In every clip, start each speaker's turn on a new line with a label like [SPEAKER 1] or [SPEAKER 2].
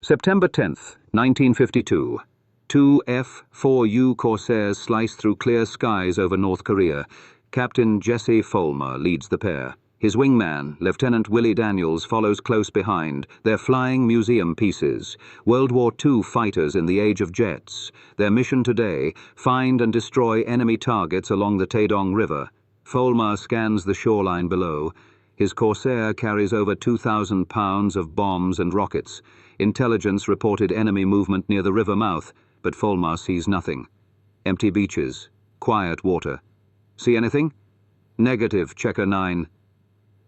[SPEAKER 1] September 10th, 1952. Two F-4U Corsairs slice through clear skies over North Korea. Captain Jesse Folmar leads the pair. His wingman, Lieutenant Willie Daniels, follows close behind. They're flying museum pieces. World War II fighters in the age of jets. Their mission today, find and destroy enemy targets along the Taedong River. Folmar scans the shoreline below. His Corsair carries over 2,000 pounds of bombs and rockets. Intelligence reported enemy movement near the river mouth, but Folmar sees nothing. Empty beaches, quiet water. See anything? Negative, Checker 9.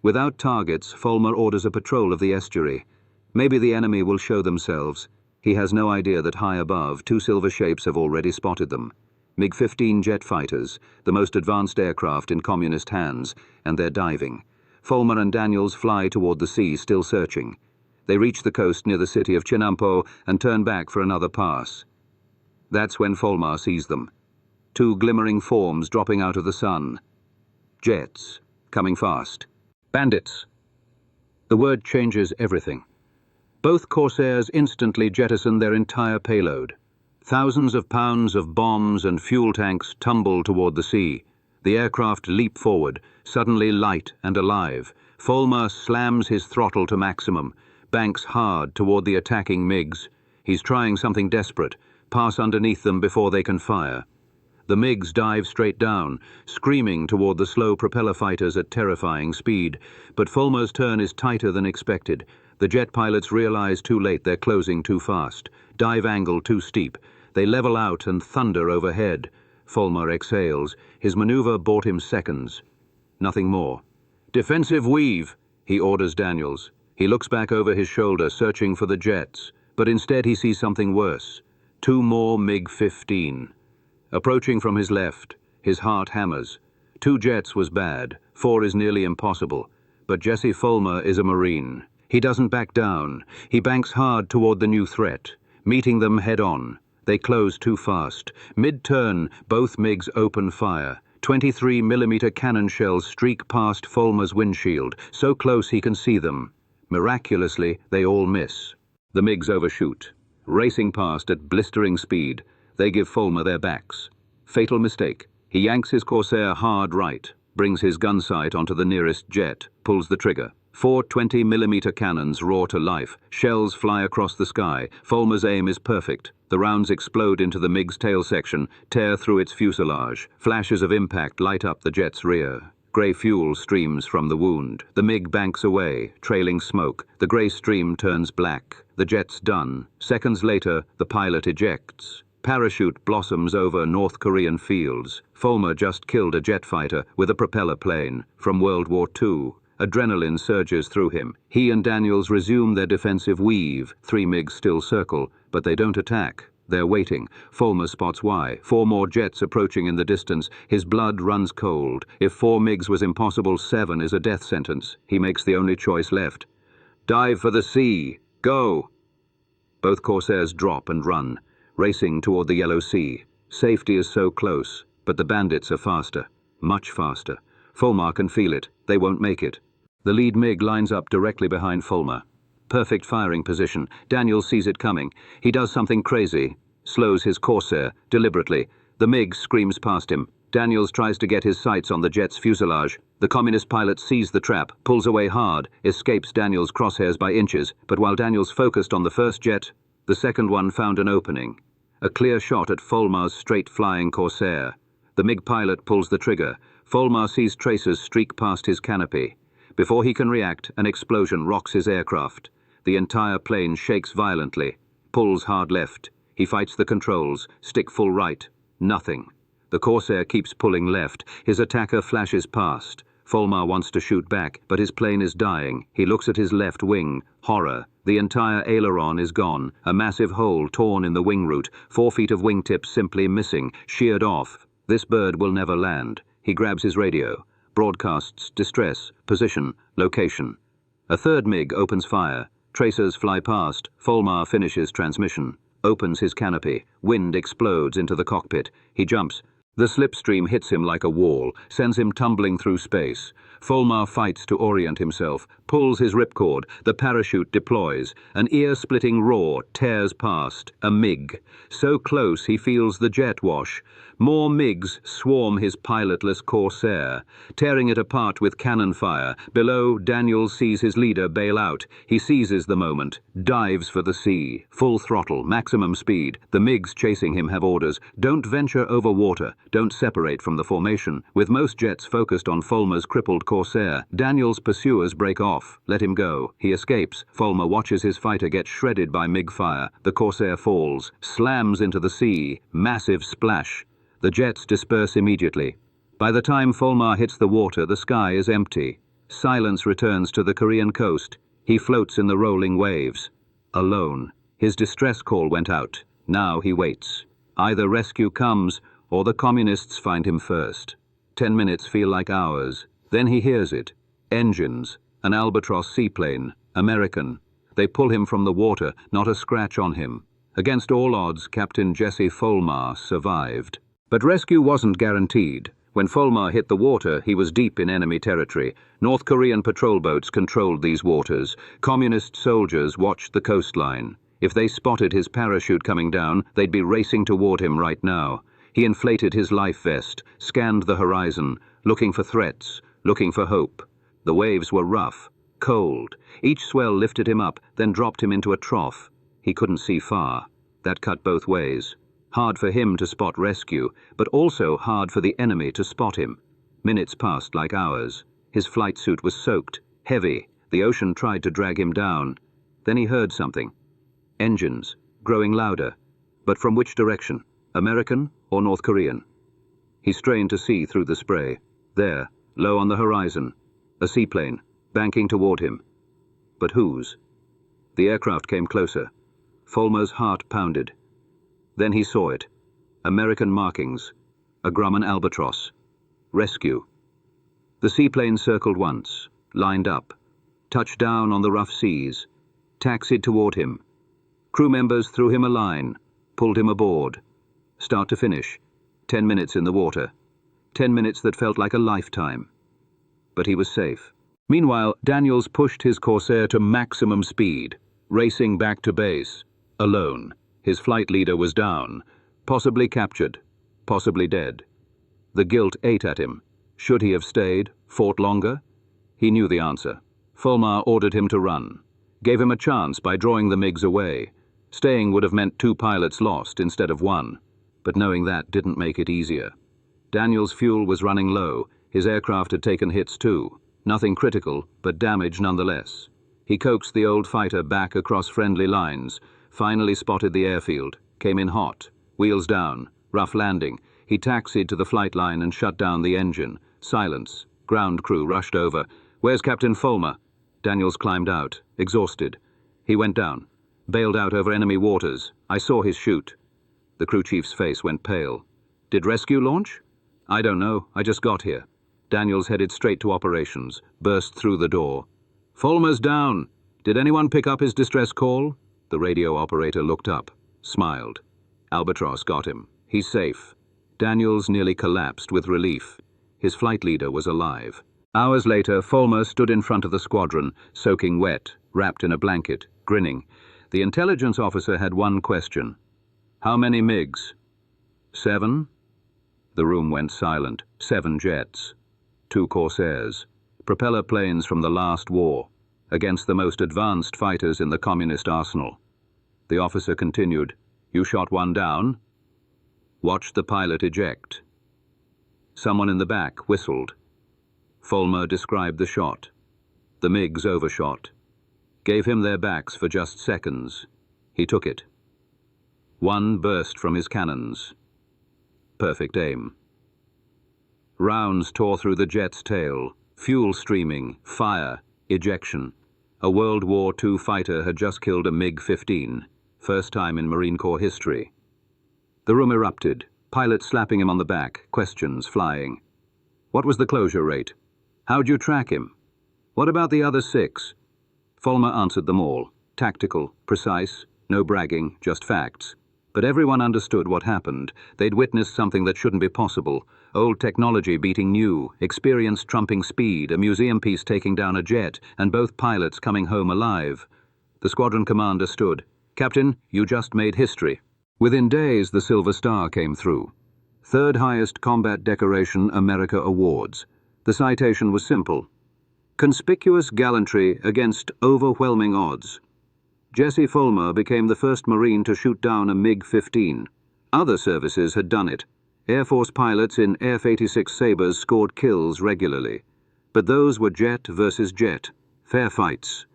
[SPEAKER 1] Without targets, Folmar orders a patrol of the estuary. Maybe the enemy will show themselves. He has no idea that high above, two silver shapes have already spotted them. MiG-15 jet fighters, the most advanced aircraft in communist hands, and they're diving. Folmar and Daniels fly toward the sea, still searching. They reach the coast near the city of Chinampo and turn back for another pass. That's when Folmar sees them. Two glimmering forms dropping out of the sun. Jets, coming fast. Bandits. The word changes everything. Both Corsairs instantly jettison their entire payload. Thousands of pounds of bombs and fuel tanks tumble toward the sea. The aircraft leap forward, suddenly light and alive. Folmar slams his throttle to maximum, banks hard toward the attacking MiGs. He's trying something desperate, pass underneath them before they can fire. The MiGs dive straight down, screaming toward the slow propeller fighters at terrifying speed. But Folmar's turn is tighter than expected. The jet pilots realize too late they're closing too fast. Dive angle too steep. They level out and thunder overhead. Folmar exhales. His maneuver bought him seconds. Nothing more. Defensive weave, he orders Daniels. He looks back over his shoulder, searching for the jets, but instead he sees something worse. Two more MiG-15. Approaching from his left, his heart hammers. Two jets was bad, four is nearly impossible, but Jesse Folmar is a Marine. He doesn't back down. He banks hard toward the new threat, meeting them head-on. They close too fast. Mid-turn, both MiGs open fire. 23mm cannon shells streak past Folmar's windshield, so close he can see them. Miraculously, they all miss. The MiGs overshoot. Racing past at blistering speed, they give Folmar their backs. Fatal mistake. He yanks his Corsair hard right, brings his gun sight onto the nearest jet, pulls the trigger. Four 20mm cannons roar to life. Shells fly across the sky. Folmar's aim is perfect. The rounds explode into the MiG's tail section, tear through its fuselage. Flashes of impact light up the jet's rear. Grey fuel streams from the wound. The MiG banks away, trailing smoke. The grey stream turns black. The jet's done. Seconds later, the pilot ejects. Parachute blossoms over North Korean fields. Folmar just killed a jet fighter with a propeller plane from World War II. Adrenaline surges through him. He and Daniels resume their defensive weave. Three MiGs still circle, but they don't attack. They're waiting. Folmar spots why. Four more jets approaching in the distance. His blood runs cold. If four MiGs was impossible, 7 is a death sentence. He makes the only choice left. Dive for the sea. Go! Both Corsairs drop and run, racing toward the Yellow Sea. Safety is so close, but the bandits are faster. Much faster. Folmar can feel it. They won't make it. The lead MiG lines up directly behind Folmar. Perfect firing position. Daniels sees it coming. He does something crazy. Slows his Corsair, deliberately. The MiG screams past him. Daniels tries to get his sights on the jet's fuselage. The communist pilot sees the trap, pulls away hard, escapes Daniels' crosshairs by inches, but while Daniels focused on the first jet, the second one found an opening. A clear shot at Folmar's straight-flying Corsair. The MiG pilot pulls the trigger. Folmar sees tracers streak past his canopy. Before he can react, an explosion rocks his aircraft. The entire plane shakes violently. Pulls hard left. He fights the controls. Stick full right. Nothing. The Corsair keeps pulling left. His attacker flashes past. Folmar wants to shoot back, but his plane is dying. He looks at his left wing. Horror. The entire aileron is gone. A massive hole torn in the wing root. 4 feet of wingtips simply missing. Sheared off. This bird will never land. He grabs his radio. Broadcasts distress, position, location. A third MiG opens fire. Tracers fly past. Folmar finishes transmission. Opens his canopy. Wind explodes into the cockpit. He jumps. The slipstream hits him like a wall, sends him tumbling through space. Folmar fights to orient himself, pulls his ripcord, the parachute deploys. An ear-splitting roar tears past. A MiG. So close he feels the jet wash. More MiGs swarm his pilotless Corsair, tearing it apart with cannon fire. Below, Daniels sees his leader bail out. He seizes the moment, dives for the sea. Full throttle, maximum speed. The MiGs chasing him have orders. Don't venture over water. Don't separate from the formation. With most jets focused on Folmar's crippled Corsair, Daniels' pursuers break off. Let him go. He escapes. Folmar watches his fighter get shredded by MiG fire. The Corsair falls, slams into the sea. Massive splash. The jets disperse immediately. By the time Folmar hits the water, the sky is empty. Silence returns to the Korean coast. He floats in the rolling waves. Alone. His distress call went out. Now he waits. Either rescue comes, or the communists find him first. 10 minutes feel like hours. Then he hears it. Engines. An Albatross seaplane. American. They pull him from the water, not a scratch on him. Against all odds, Captain Jesse Folmar survived. But rescue wasn't guaranteed. When Folmar hit the water, he was deep in enemy territory. North Korean patrol boats controlled these waters. Communist soldiers watched the coastline. If they spotted his parachute coming down, they'd be racing toward him right now. He inflated his life vest, scanned the horizon, looking for threats, looking for hope. The waves were rough, cold. Each swell lifted him up, then dropped him into a trough. He couldn't see far. That cut both ways. Hard for him to spot rescue, but also hard for the enemy to spot him. Minutes passed like hours. His flight suit was soaked, heavy. The ocean tried to drag him down. Then he heard something. Engines, growing louder. But from which direction? American or North Korean? He strained to see through the spray. There, low on the horizon, a seaplane, banking toward him. But whose? The aircraft came closer. Folmar's heart pounded. Then he saw it. American markings. A Grumman Albatross. Rescue. The seaplane circled once, lined up, touched down on the rough seas, taxied toward him. Crew members threw him a line, pulled him aboard. Start to finish. 10 minutes in the water. 10 minutes that felt like a lifetime. But he was safe. Meanwhile, Daniels pushed his Corsair to maximum speed, racing back to base, alone. His flight leader was down, possibly captured, possibly dead. The guilt ate at him. Should he have stayed, fought longer? He knew the answer. Folmar ordered him to run. Gave him a chance by drawing the MiGs away. Staying would have meant 2 pilots lost instead of 1. But knowing that didn't make it easier. Daniels' fuel was running low. His aircraft had taken hits too. Nothing critical, but damage nonetheless. He coaxed the old fighter back across friendly lines. Finally spotted the airfield, came in hot, wheels down, rough landing. He taxied to the flight line and shut down the engine. Silence. Ground crew rushed over. "Where's Captain Folmar?" Daniels climbed out, exhausted. He went down, bailed out over enemy waters. "I saw his chute." The crew chief's face went pale. "Did rescue launch?" "I don't know. I just got here." Daniels headed straight to operations, burst through the door. "Folmar's down. Did anyone pick up his distress call?" The radio operator looked up, smiled. Albatross got him. He's safe. Daniels nearly collapsed with relief. His flight leader was alive. Hours later, Folmar stood in front of the squadron, soaking wet, wrapped in a blanket, grinning. The intelligence officer had one question. "How many MiGs?" 7? The room went silent. 7 jets. 2 Corsairs. Propeller planes from the last war, against the most advanced fighters in the communist arsenal. The officer continued, "You shot 1 down?" Watched the pilot eject. Someone in the back whistled. Folmar described the shot. The MiGs overshot. Gave him their backs for just seconds. He took it. 1 burst from his cannons. Perfect aim. Rounds tore through the jet's tail. Fuel streaming, fire, ejection. A World War II fighter had just killed a MiG-15. First time in Marine Corps history. The room erupted. Pilot slapping him on the back. Questions flying. "What was the closure rate? How'd you track him? What about the other 6? Folmar answered them all. Tactical, precise, no bragging, just facts. But everyone understood what happened. They'd witnessed something that shouldn't be possible. Old technology beating new, experience trumping speed, a museum piece taking down a jet, and both pilots coming home alive. The squadron commander stood. "Captain, you just made history." Within days, the Silver Star came through. Third highest combat decoration America awards. The citation was simple. Conspicuous gallantry against overwhelming odds. Jesse Folmar became the first Marine to shoot down a MiG-15. Other services had done it. Air Force pilots in F-86 Sabres scored kills regularly. But those were jet versus jet, fair fights.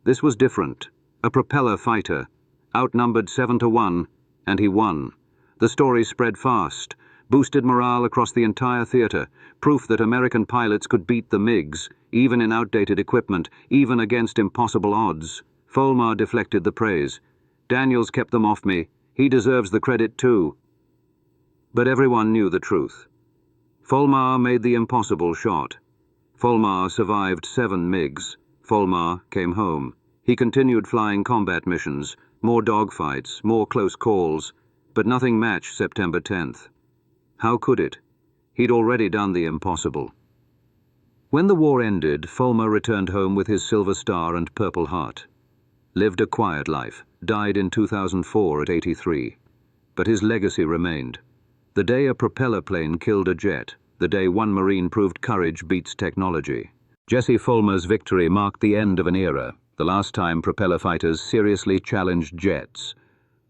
[SPEAKER 1] This was different. A propeller fighter, outnumbered 7-1, and he won. The story spread fast, boosted morale across the entire theater, proof that American pilots could beat the MiGs, even in outdated equipment, even against impossible odds. Folmar deflected the praise. "Daniels kept them off me. He deserves the credit too." But everyone knew the truth. Folmar made the impossible shot. Folmar survived 7 MiGs. Folmar came home. He continued flying combat missions, more dogfights, more close calls, but nothing matched September 10th. How could it? He'd already done the impossible. When the war ended, Folmar returned home with his Silver Star and Purple Heart. Lived a quiet life, died in 2004 at 83. But his legacy remained. The day a propeller plane killed a jet, the day one Marine proved courage beats technology. Jesse Folmar's victory marked the end of an era, the last time propeller fighters seriously challenged jets.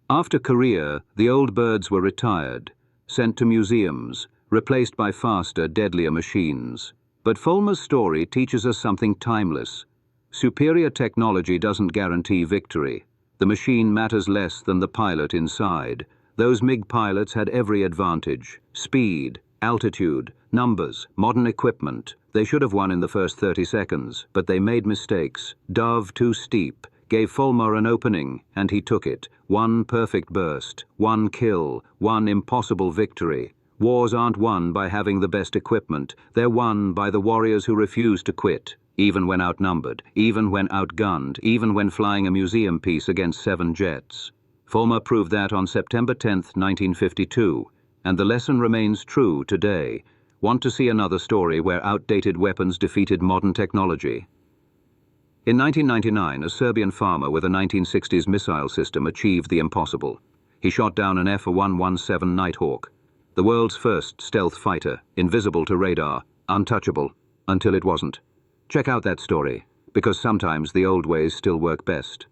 [SPEAKER 1] After Korea, the old birds were retired, sent to museums, replaced by faster, deadlier machines. But Folmar's story teaches us something timeless. Superior technology doesn't guarantee victory. The machine matters less than the pilot inside. Those MiG pilots had every advantage. Speed, altitude, numbers, modern equipment. They should have won in the first 30 seconds, but they made mistakes. Dove too steep, gave Folmar an opening, and he took it. One perfect burst, one kill, one impossible victory. Wars aren't won by having the best equipment. They're won by the warriors who refuse to quit, even when outnumbered, even when outgunned, even when flying a museum piece against 7 jets. Folmar proved that on September 10, 1952, and the lesson remains true today. Want to see another story where outdated weapons defeated modern technology? In 1999, a Serbian farmer with a 1960s missile system achieved the impossible. He shot down an F-117 Nighthawk, the world's first stealth fighter, invisible to radar, untouchable, until it wasn't. Check out that story, because sometimes the old ways still work best.